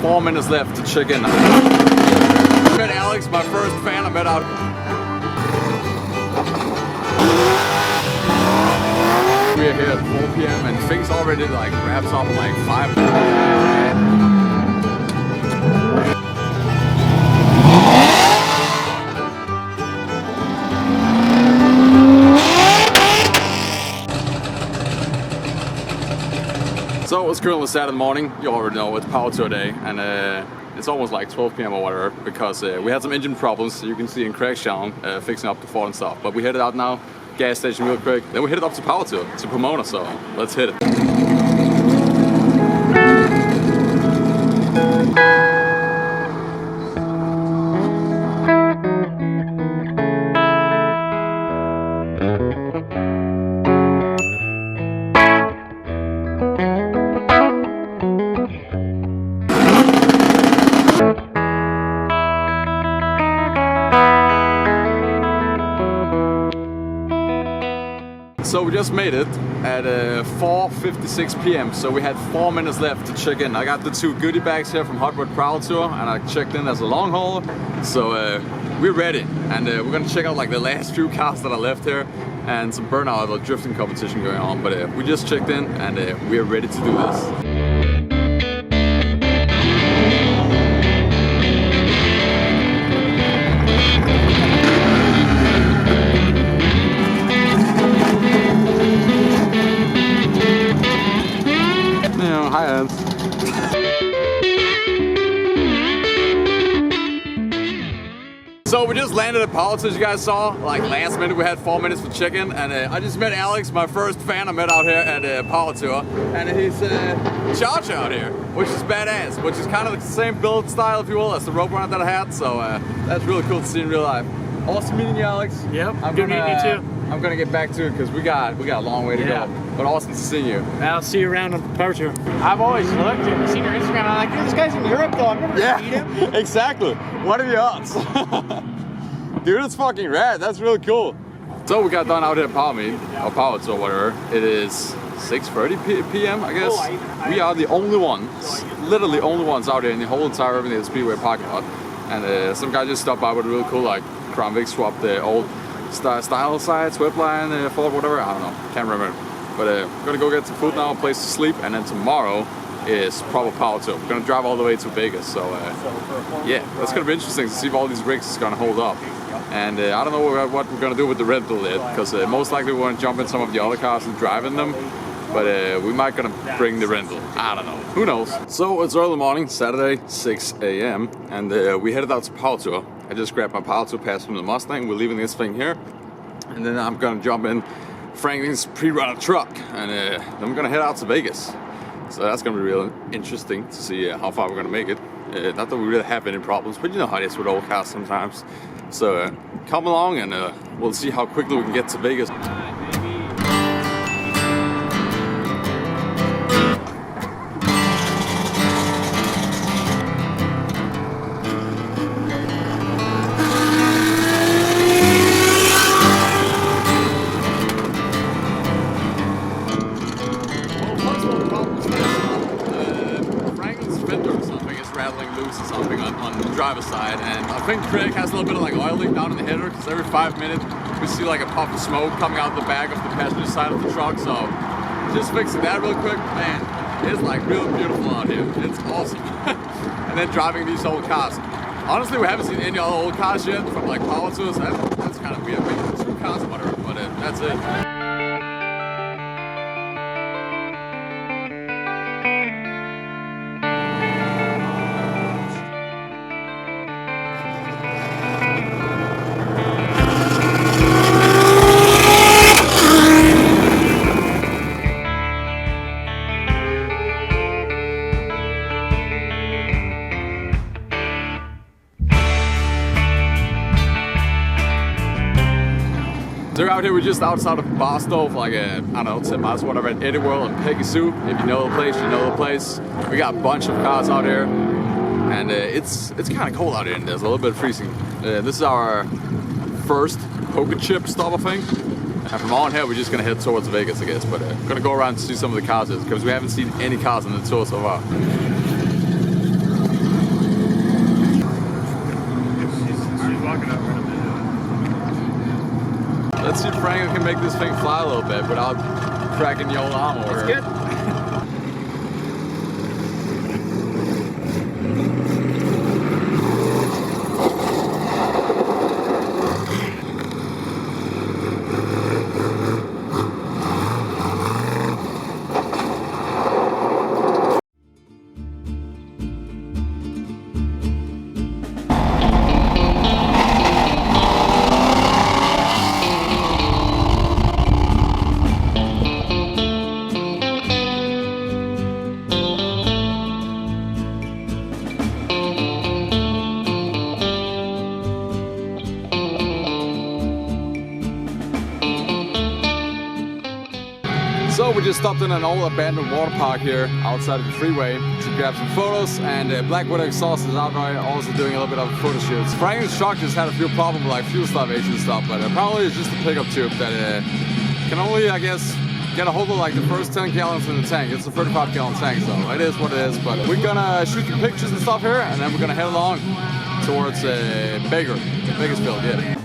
4 minutes left to check in. I met Alex, my first fan I met out. We're here at 4 p.m. and things already like wraps up in like 5. So it's currently Saturday morning. You already know it's Power Tour day, and it's almost like 12 p.m. or whatever because we had some engine problems. You can see in Craig's channel fixing up the Ford and stuff. But we headed out now, gas station real quick. Then we headed up to Power Tour to Pomona. So let's hit it. So we just made it at 4:56 p.m. So we had 4 minutes left to check in. I got the 2 goodie bags here from Hot Rod Power Tour, and I checked in as a long haul. So we're ready, and we're gonna check out like the last few cars that I left here, and some burnout or drifting competition going on. But we just checked in, and we're ready to do this. Hi, Hans. So we just landed at Power Tour, as you guys saw. Like last minute, we had 4 minutes for check-in, and I just met Alex, my first fan I met out here at Power Tour, and he's charge out here, which is badass, which is kind of the same build style, if you will, as the rope runner that I had. So that's really cool to see in real life. Awesome meeting you, Alex. Yep, good meeting you too. I'm gonna get back to it because we got a long way to go. But awesome to see you. I'll see you around on the Power Tour. I've always looked and seen your Instagram. I'm like, dude, this guy's in Europe though. I've never seen him. Exactly. What are the odds? Dude, it's fucking rad. That's really cool. So we got done out here at Power Tour, whatever. It is 6:30 p.m. I guess. We are the only ones, literally only ones out here in the whole entire Urban Speedway parking lot. And some guy just stopped by with a really cool like Crown Vic swap, the old style side, swept line, Ford, whatever, I don't know, can't remember. But we're gonna go get some food now, a place to sleep, and then tomorrow is proper Power Tour. We're gonna drive all the way to Vegas, so yeah, that's gonna be interesting to see if all these rigs is gonna hold up. And I don't know what we're gonna do with the rental yet, because most likely we want to jump in some of the other cars and drive in them. But we might gonna bring the rental. I don't know. Who knows? So it's early morning, Saturday, 6 a.m. and we headed out to Power Tour. I just grabbed my Power Tour pass from the Mustang. We're leaving this thing here, and then I'm gonna jump in Franklin's pre-runner truck, and then we're gonna head out to Vegas. So that's gonna be really interesting to see how far we're gonna make it. Not that we really have any problems, but you know how it is with old cars sometimes. So come along, and we'll see how quickly we can get to Vegas. Or something on the driver's side, and I think Craig has a little bit of like oil leak down in the header because every 5 minutes we see like a puff of smoke coming out the back of the passenger side of the truck. So just fixing that real quick, man. It's like real beautiful out here. It's awesome. And then driving these old cars. Honestly, we haven't seen any other old cars yet from like Power Tours. That's kind of weird. Maybe 2 cars or whatever, but that's it. So we're out here, we're just outside of Barstow, like I don't know, 10 miles, whatever, at Eddie World and Peggy Sue. If you know the place, you know the place. We got a bunch of cars out here, and it's kind of cold out here, and there's a little bit of freezing. This is our first poker chip stop, I think. And from on here, we're just gonna head towards Vegas, I guess. But we're gonna go around and see some of the cars, because we haven't seen any cars on the tour so far. can make this thing fly a little bit without cracking the old arm over here. That's good. So we just stopped in an old abandoned water park here outside of the freeway to grab some photos, and Black Widow Exhaust is out there also doing a little bit of photo shoots. Franklin's truck just had a few problems with like fuel starvation and stuff, but apparently it's just a pickup tube that can only, I guess, get a hold of like the first 10 gallons in the tank. It's a 35 gallon tank, so it is what it is. But we're gonna shoot some pictures and stuff here, and then we're gonna head along towards Bakersfield, yeah.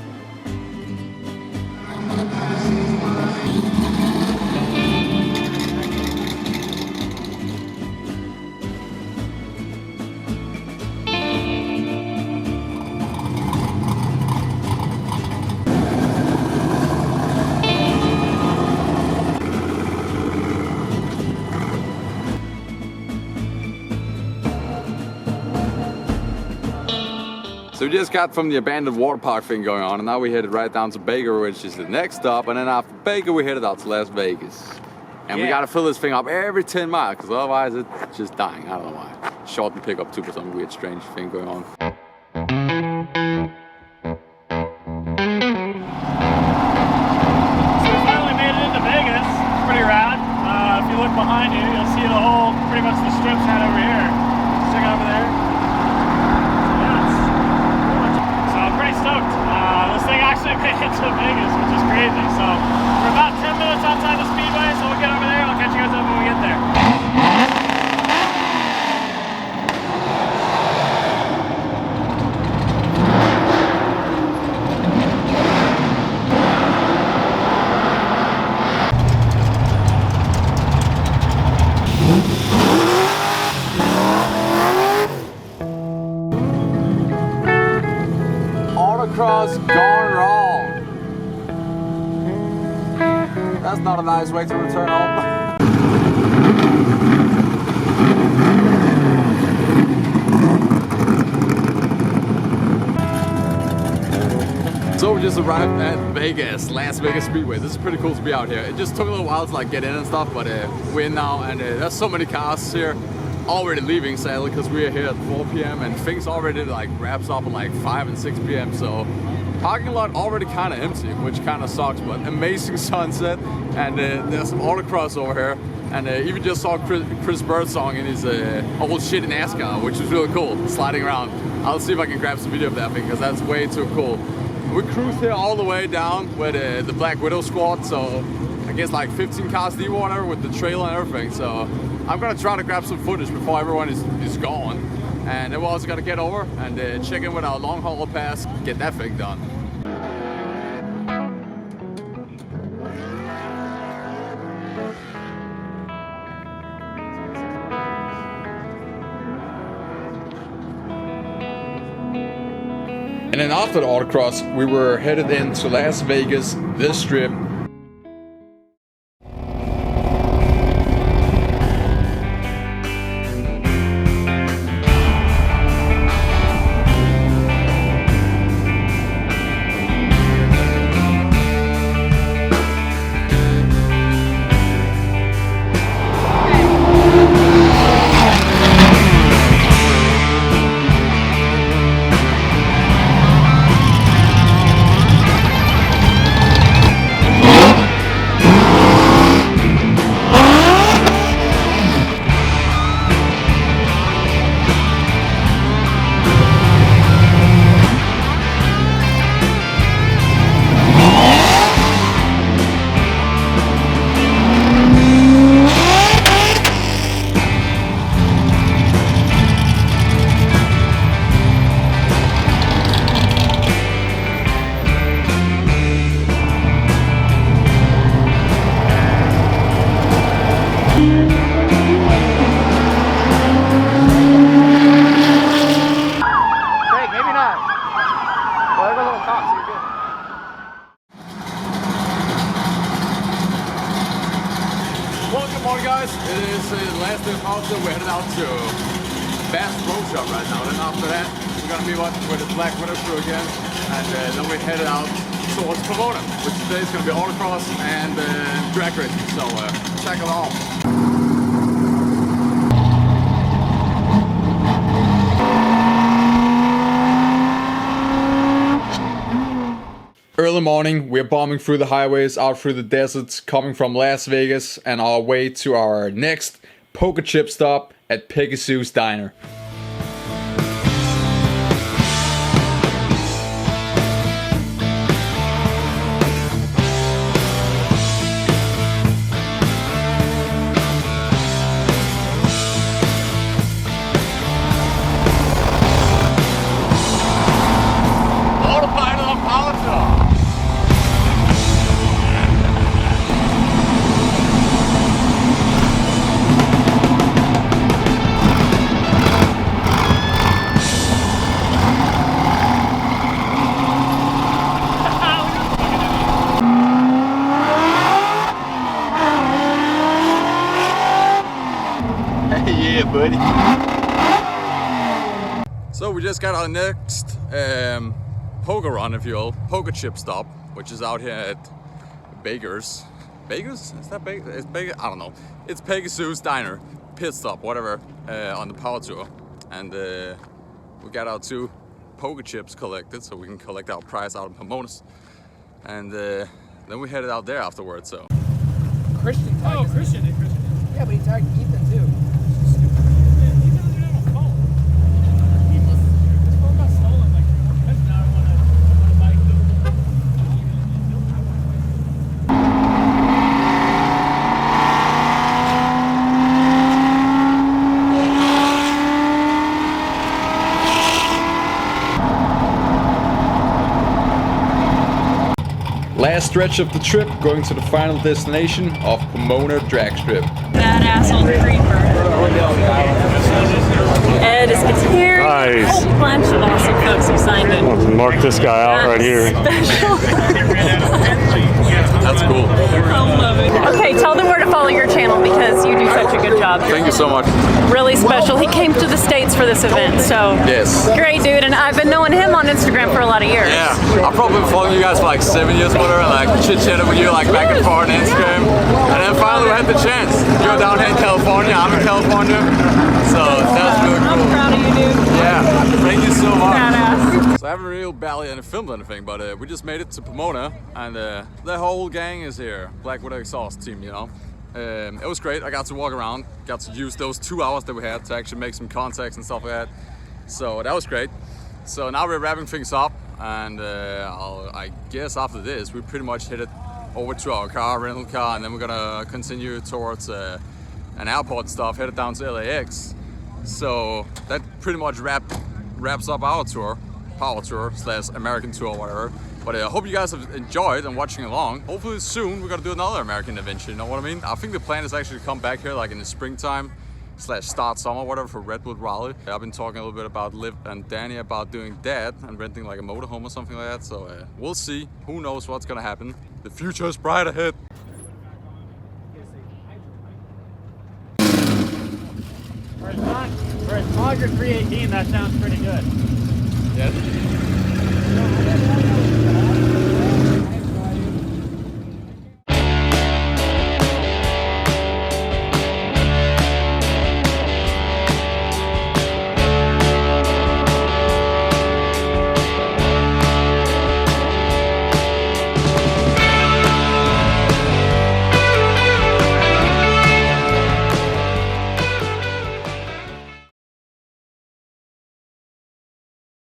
So we just got from the abandoned water park thing going on, and now we headed right down to Baker, which is the next stop, and then after Baker we headed out to Las Vegas. And we gotta fill this thing up every 10 miles, because otherwise it's just dying. I don't know why. Short and pickup too for some weird strange thing going on. So we finally made it into Vegas. It's pretty rad. If you look behind you, you'll see the whole, pretty much the strip's head over here. Check it over there. Stoked. This thing actually made it to Vegas, which is crazy. So we're about 10 minutes outside the Speedway, so we'll get over there. I'll catch you guys up when we get there. Autocross gone wrong. That's not a nice way to return home. So we just arrived at Vegas, Las Vegas Speedway. This is pretty cool to be out here. It just took a little while to like get in and stuff, but we're in now, and there's so many cars here already leaving, sadly, because we are here at 4 p.m. and things already like wraps up at like 5 and 6 p.m. So parking lot already kind of empty, which kind of sucks, but amazing sunset, and there's some autocross over here, and even just saw Chris Birdsong in his old shit in NASCAR, which is really cool, sliding around. I'll see if I can grab some video of that thing, because that's way too cool. We cruised here all the way down with the Black Widow squad, so I guess like 15 cars deep water with the trailer and everything, so I'm gonna try to grab some footage before everyone is gone. And then we're also gonna get over and check in with our long haul pass, get that thing done. And then after the autocross, we were headed into Las Vegas, this strip. coffee shop right now. Then after that, we're gonna meet up with the Black Widow crew again, and then we headed out towards Pomona, which today is gonna be autocross and drag racing. So check it out. Early morning, we're bombing through the highways, out through the deserts, coming from Las Vegas, and our way to our next poker chip stop at Pegasus Diner. Yeah, buddy. So we just got our next poker run, if you will, poker chip stop, which is out here at Baker's. Baker's? Is that Baker? It's Baker? I don't know. It's Pegasus Diner, pit stop, whatever, on the power tour. And we got our 2 poker chips collected, so we can collect our prize out of Pomona's. And then we headed out there afterwards. So Christian. Oh, Christian. Yeah, but he tagged Ethan too. last stretch of the trip, going to the final destination of Pomona Drag Strip. Badass on the creeper. Ed is here. Nice. A whole bunch of awesome folks who signed it. Let's mark this guy out right here. Special. That's cool. I love it. Okay, tell them where to follow your channel because you do such a good job. Thank you so much. Really special. He came to the States for this event, so Yes. great dude. And I've been knowing him on Instagram for a lot of years. Yeah, I've probably been following you guys for like 7 years, whatever, and like chit-chatting with you like back and forth on Instagram. And then finally we had the chance. You're down here in California, I'm in California. So that's really cool. I'm proud of you, dude. Yeah, thank you so much. Badass. So I haven't really barely any filmed anything, but we just made it to Pomona, and the whole gang is here. Black Widow Exhaust team, you know. It was great. I got to walk around, got to use those 2 hours that we had to actually make some contacts and stuff like that. So that was great. So now we're wrapping things up, and I guess after this we pretty much headed over to our rental car, and then we're gonna continue towards an airport stuff, headed down to LAX. So that pretty much wraps up our tour, power tour / American tour, whatever. But I hope you guys have enjoyed and watching along. Hopefully soon we're gonna do another American adventure, you know what I mean? I think the plan is actually to come back here like in the springtime / start summer, whatever, for Redwood Raleigh. I've been talking a little bit about Liv and Danny about doing that and renting like a motorhome or something like that. So we'll see. Who knows what's gonna happen? The future is bright ahead. For a Tiger 318, that sounds pretty good. Yeah.